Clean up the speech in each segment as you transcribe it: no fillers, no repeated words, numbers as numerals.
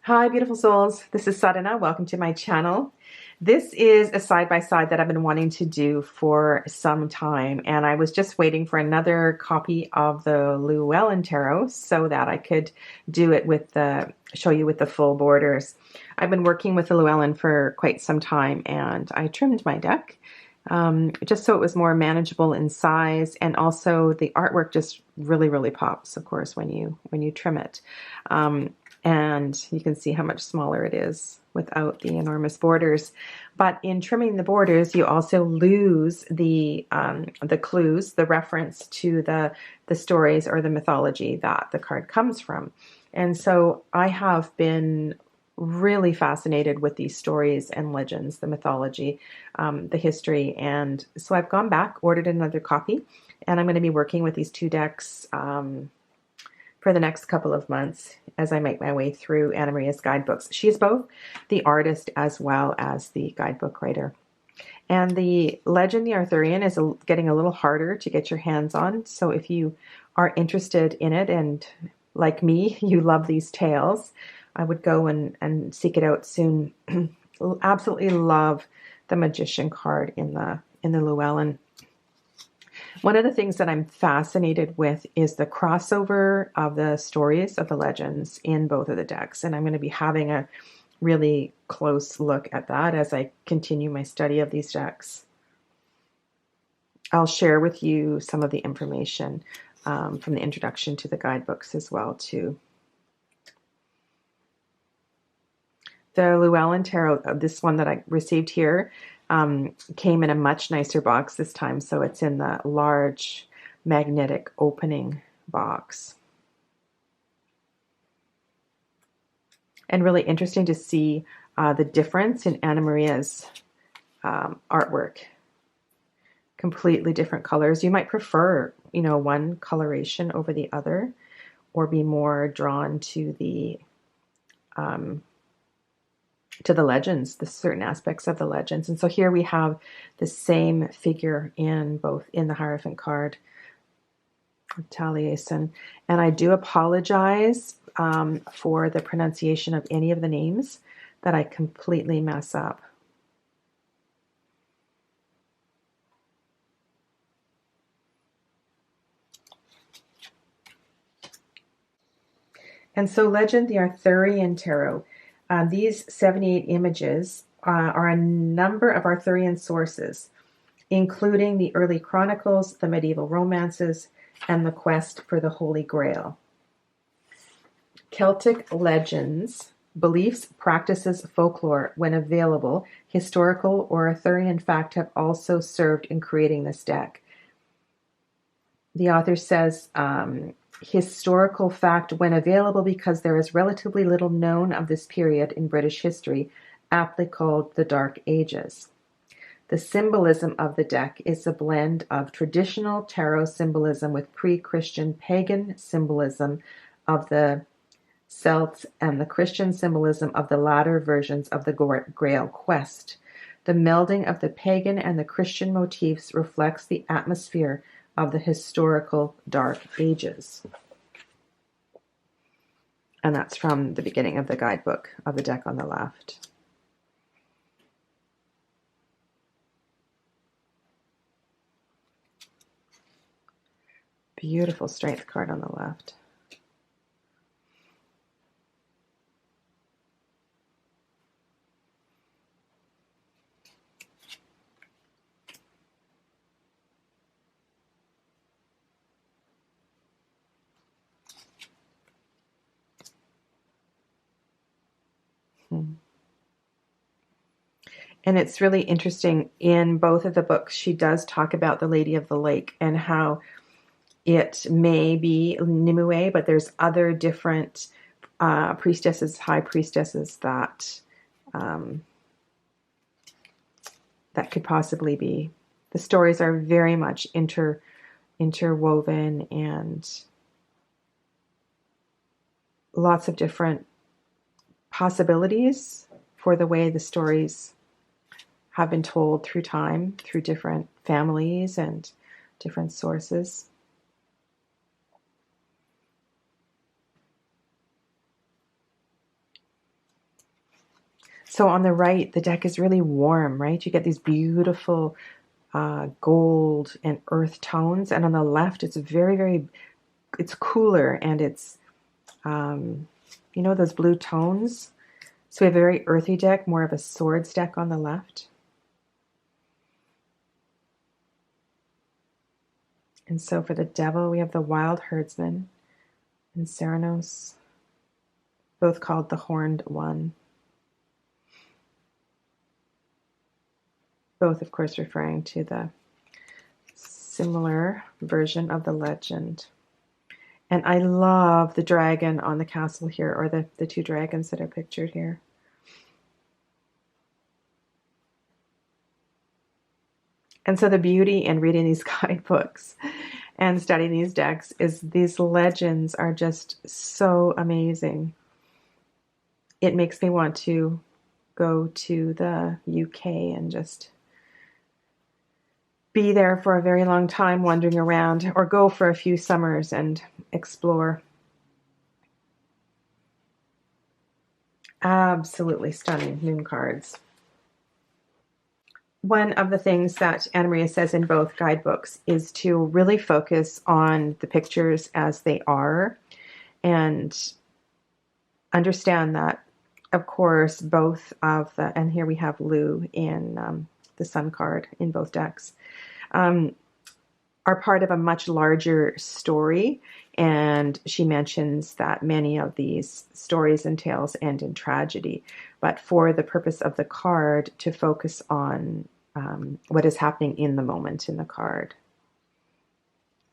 Hi, beautiful souls. This is Sadhana. Welcome to my channel. This is a side-by-side that I've been wanting to do for some time, and I was just waiting for another copy of the Llewellyn Tarot so that I could do it with show you with the full borders. I've been working with the Llewellyn for quite some time, and I trimmed my deck just so it was more manageable in size, and also the artwork just really pops, of course, when you trim it. And you can see how much smaller it is without the enormous borders. But in trimming the borders, you also lose the clues, the reference to the stories or the mythology that the card comes from. And so I have been really fascinated with these stories and legends, the mythology, the history. And so I've gone back, ordered another copy, and I'm going to be working with these two decks for the next couple of months as I make my way through Anna-Marie's guidebooks. She's both the artist as well as the guidebook writer. And the legend, the Arthurian, is getting a little harder to get your hands on. So if you are interested in it and, like me, you love these tales, I would go and seek it out soon. Absolutely love the Magician card in the Llewellyn. One of the things that I'm fascinated with is the crossover of the stories of the legends in both of the decks. And I'm going to be having a really close look at that as I continue my study of these decks. I'll share with you some of the information from the introduction to the guidebooks as well, too. The Llewellyn Tarot, this one that I received here, came in a much nicer box this time, so it's in the large magnetic opening box. And really interesting to see the difference in Anna-Maria's artwork. Completely different colors. You might prefer, one coloration over the other, or be more drawn to the legends, the certain aspects of the legends. And so here we have the same figure in the Hierophant card, Taliesin. And I do apologize for the pronunciation of any of the names that I completely mess up. And so legend, the Arthurian Tarot. These 78 images are a number of Arthurian sources, including the early chronicles, the medieval romances, and the quest for the Holy Grail. Celtic legends, beliefs, practices, folklore, when available, historical or Arthurian fact have also served in creating this deck. The author says, historical fact when available because there is relatively little known of this period in British history, aptly called the Dark Ages. The symbolism of the deck is a blend of traditional tarot symbolism with pre-Christian pagan symbolism of the Celts and the Christian symbolism of the latter versions of the Grail quest. The melding of the pagan and the Christian motifs reflects the atmosphere of the historical Dark Ages. And that's from the beginning of the guidebook of the deck on the left. Beautiful strength card on the left. And it's really interesting, in both of the books, she does talk about the Lady of the Lake and how it may be Nimue, but there's other different priestesses, high priestesses that that could possibly be. The stories are very much interwoven, and lots of different possibilities for the way the stories have been told through time, through different families and different sources. So on the right, the deck is really warm, right? You get these beautiful gold and earth tones. And on the left, it's it's cooler, and it's, those blue tones. So we have a very earthy deck, more of a swords deck on the left. And so for the devil, we have the wild herdsman and Ceranos, both called the Horned One. Both, of course, referring to the similar version of the legend. And I love the dragon on the castle here, or the two dragons that are pictured here. And so the beauty in reading these guidebooks and studying these decks is these legends are just so amazing. It makes me want to go to the UK and just be there for a very long time wandering around, or go for a few summers and explore. Absolutely stunning moon cards. One of the things that Anna-Marie says in both guidebooks is to really focus on the pictures as they are, and understand that, of course, both of the, and here we have Lou in the Sun card in both decks, are part of a much larger story. And she mentions that many of these stories and tales end in tragedy, but for the purpose of the card, to focus on what is happening in the moment in the card.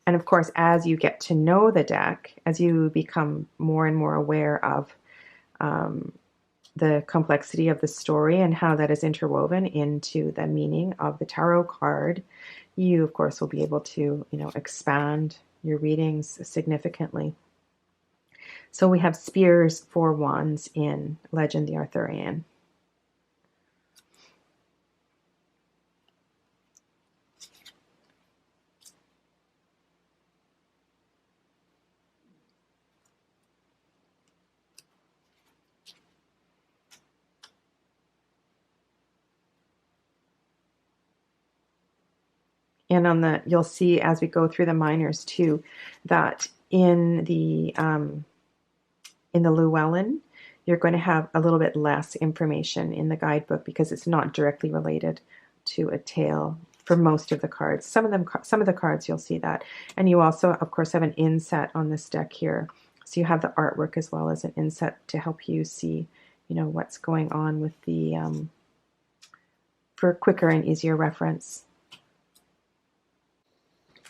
And of course, as you get to know the deck, as you become more and more aware of the complexity of the story and how that is interwoven into the meaning of the tarot card, you, of course, will be able to, expand your readings significantly. So we have spears, 4 wands in Legend the Arthurian. And on the, you'll see as we go through the minors too, that in the Llewellyn, you're going to have a little bit less information in the guidebook because it's not directly related to a tale for most of the cards. Some of the cards you'll see that. And you also, of course, have an inset on this deck here. So you have the artwork as well as an inset to help you see, what's going on with the, for quicker and easier reference.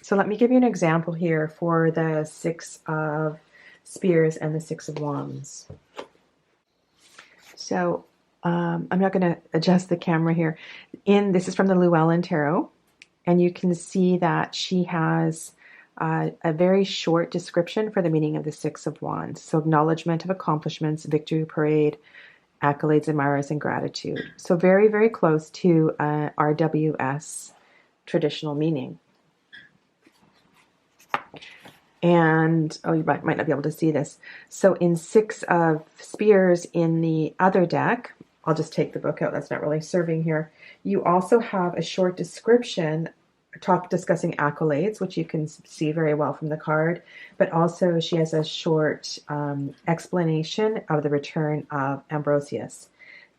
So let me give you an example here for the 6 of Spears and the 6 of Wands. So I'm not going to adjust the camera here. This is from the Llewellyn Tarot, and you can see that she has a very short description for the meaning of the 6 of Wands. So acknowledgement of accomplishments, victory parade, accolades, admirers, and gratitude. So very, very close to RWS traditional meaning. And, you might not be able to see this. So in 6 of Spears in the other deck, I'll just take the book out, that's not really serving here. You also have a short description discussing accolades, which you can see very well from the card, but also she has a short explanation of the return of Ambrosius.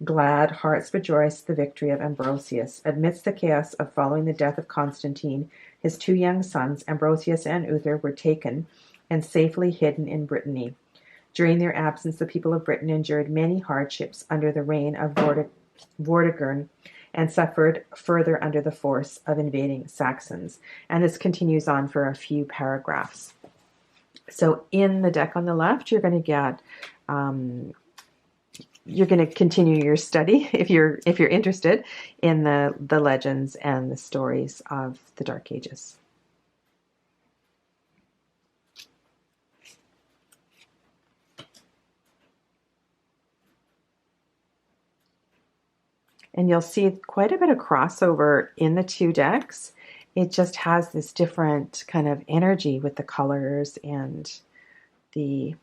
Glad hearts rejoice the victory of Ambrosius. Amidst the chaos of following the death of Constantine, his 2 young sons, Ambrosius and Uther, were taken and safely hidden in Brittany. During their absence, the people of Britain endured many hardships under the reign of Vortigern and suffered further under the force of invading Saxons. And this continues on for a few paragraphs. So in the deck on the left, you're going to get you're going to continue your study if you're interested in the legends and the stories of the Dark Ages. And you'll see quite a bit of crossover in the 2 decks. It just has this different kind of energy with the colors, and the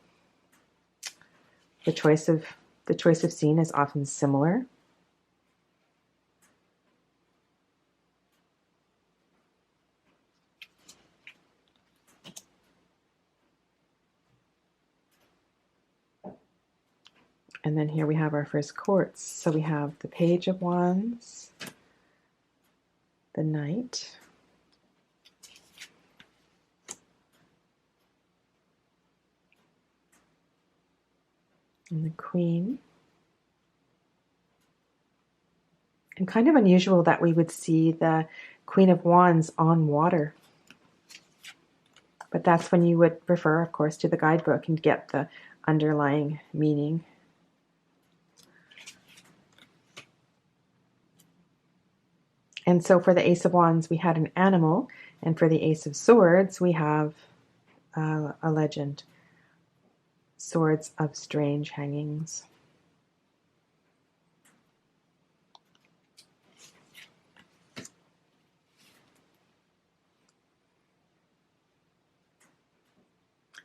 choice of scene is often similar. And then here we have our first quartz. So we have the Page of Wands, the Knight, and the Queen. And kind of unusual that we would see the Queen of Wands on water. But that's when you would refer, of course, to the guidebook and get the underlying meaning. And so for the Ace of Wands, we had an animal. And for the Ace of Swords, we have a legend. Swords of Strange Hangings.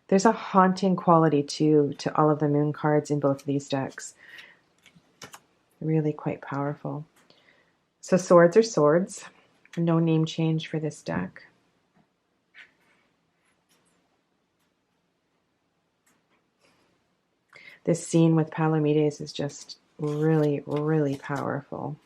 There's a haunting quality to all of the moon cards in both of these decks. Really quite powerful. So swords are swords. No name change for this deck. This scene with Palomides is just really, really powerful.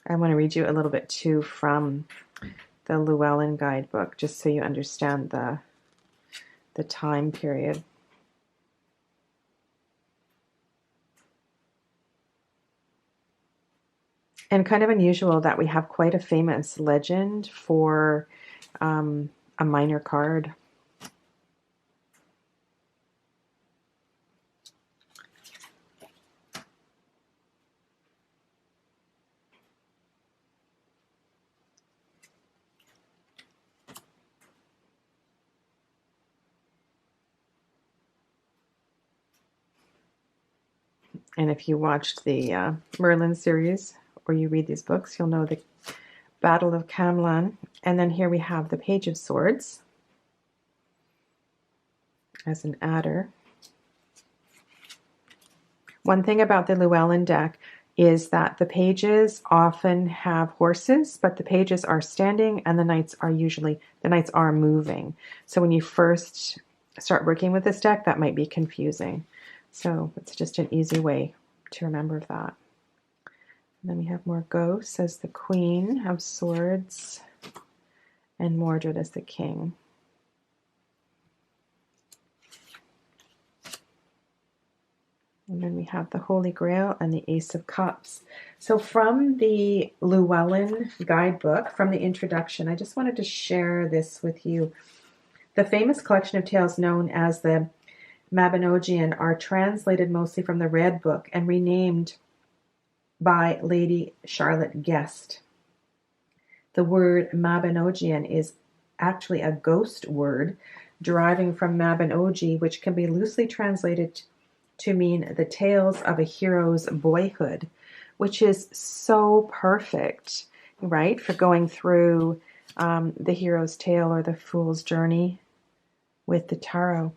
I want to read you a little bit too from the Llewellyn guidebook, just so you understand the time period. And kind of unusual that we have quite a famous legend for a minor card. And if you watched the Merlin series, or you read these books, you'll know the Battle of Camlan. And then here we have the Page of Swords as an adder. One thing about the Llewellyn deck is that the pages often have horses, but the pages are standing and the knights are moving. So when you first start working with this deck, that might be confusing. So it's just an easy way to remember that. And then we have more ghosts as the Queen of Swords and Mordred as the King. And then we have the Holy Grail and the Ace of Cups. So from the Llewellyn guidebook, from the introduction, I just wanted to share this with you. The famous collection of tales known as the Mabinogion are translated mostly from the Red Book and renamed by Lady Charlotte Guest. The word Mabinogion is actually a ghost word deriving from Mabinogi, which can be loosely translated to mean the tales of a hero's boyhood, which is so perfect, right, for going through the hero's tale or the fool's journey with the tarot.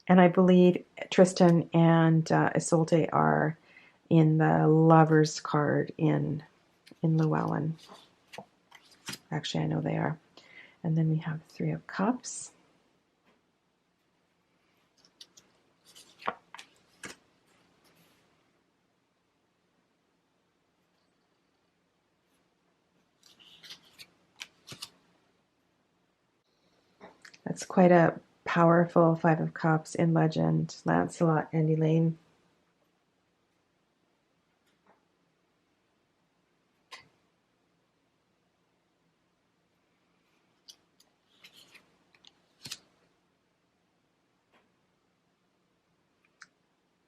And I believe Tristan and Isolde are in the Lover's card in Llewellyn. Actually, I know they are. And then we have Three of Cups. That's quite a powerful Five of Cups in legend, Lancelot and Elaine.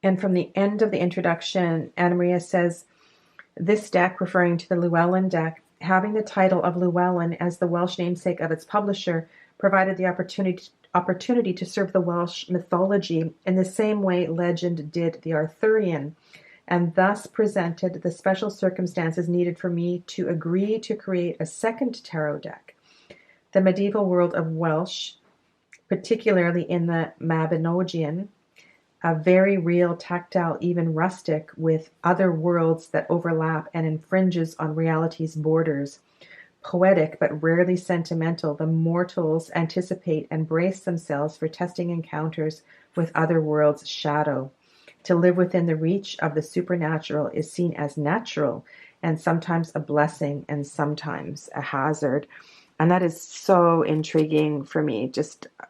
And from the end of the introduction, Anna-Marie says, this deck, referring to the Llewellyn deck, having the title of Llewellyn as the Welsh namesake of its publisher, provided the opportunity to serve the Welsh mythology in the same way legend did the Arthurian, and thus presented the special circumstances needed for me to agree to create a second tarot deck. The medieval world of Welsh, particularly in the Mabinogion, a very real, tactile, even rustic, with other worlds that overlap and infringes on reality's borders. Poetic but rarely sentimental, the mortals anticipate and brace themselves for testing encounters with other worlds' shadow. To live within the reach of the supernatural is seen as natural, and sometimes a blessing and sometimes a hazard. And that is so intriguing for me.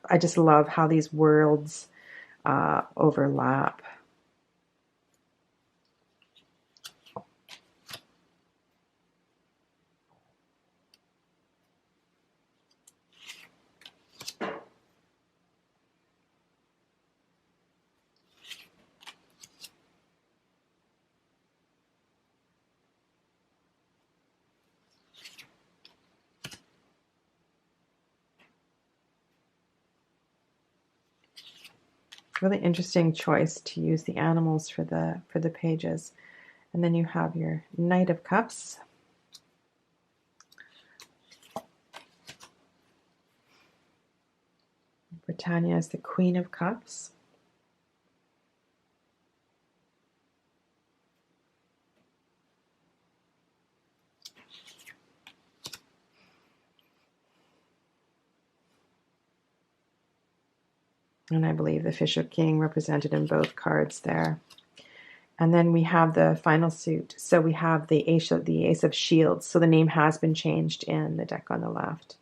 I just love how these worlds overlap. Really interesting choice to use the animals for the pages. And then you have your Knight of Cups. Britannia is the Queen of Cups. And I believe the Fisher King represented in both cards there. And then we have the final suit. So we have the Ace of Shields. So the name has been changed in the deck on the left.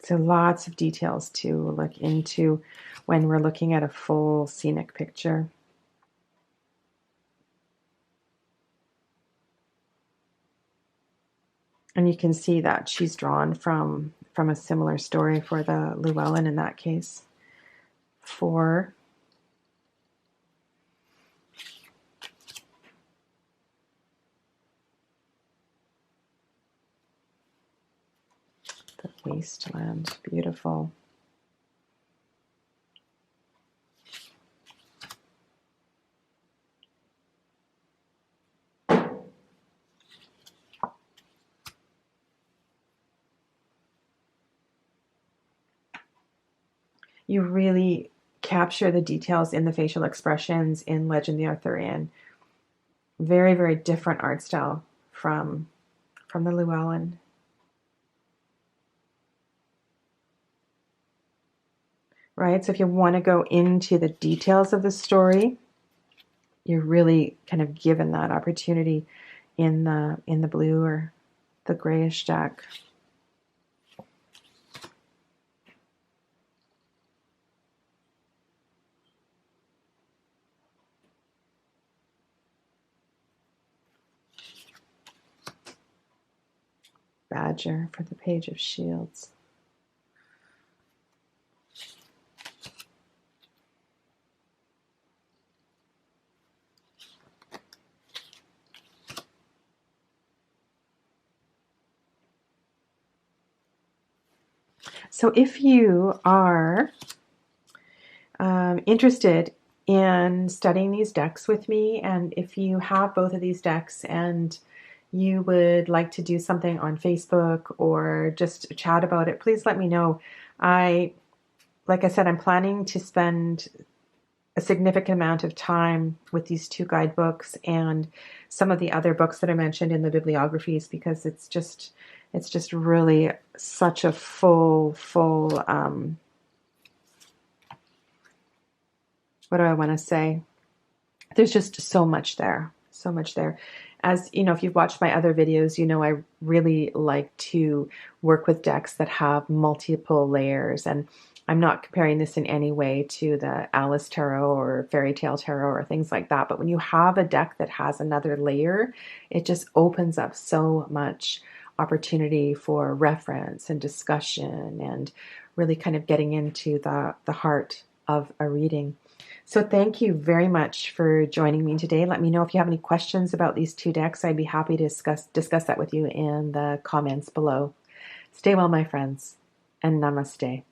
So lots of details to look into when we're looking at a full scenic picture. And you can see that she's drawn from a similar story for the Llewellyn in that case. 4. The wasteland, beautiful. You really capture the details in the facial expressions in Legend the Arthurian. Very, very different art style from the Llewellyn. Right? So if you want to go into the details of the story, you're really kind of given that opportunity in the blue or the grayish deck. Badger for the Page of Shields. So if you are interested in studying these decks with me, and if you have both of these decks and you would like to do something on Facebook or just chat about it, please let me know. Like I said, I'm planning to spend a significant amount of time with these 2 guidebooks and some of the other books that I mentioned in the bibliographies, because it's just really such a full what do I want to say? There's just so much there. As you know, if you've watched my other videos, you know I really like to work with decks that have multiple layers. And I'm not comparing this in any way to the Alice Tarot or Fairy Tale Tarot or things like that. But when you have a deck that has another layer, it just opens up so much opportunity for reference and discussion and really kind of getting into the heart of a reading. So thank you very much for joining me today. Let me know if you have any questions about these 2 decks. I'd be happy to discuss that with you in the comments below. Stay well, my friends, and namaste.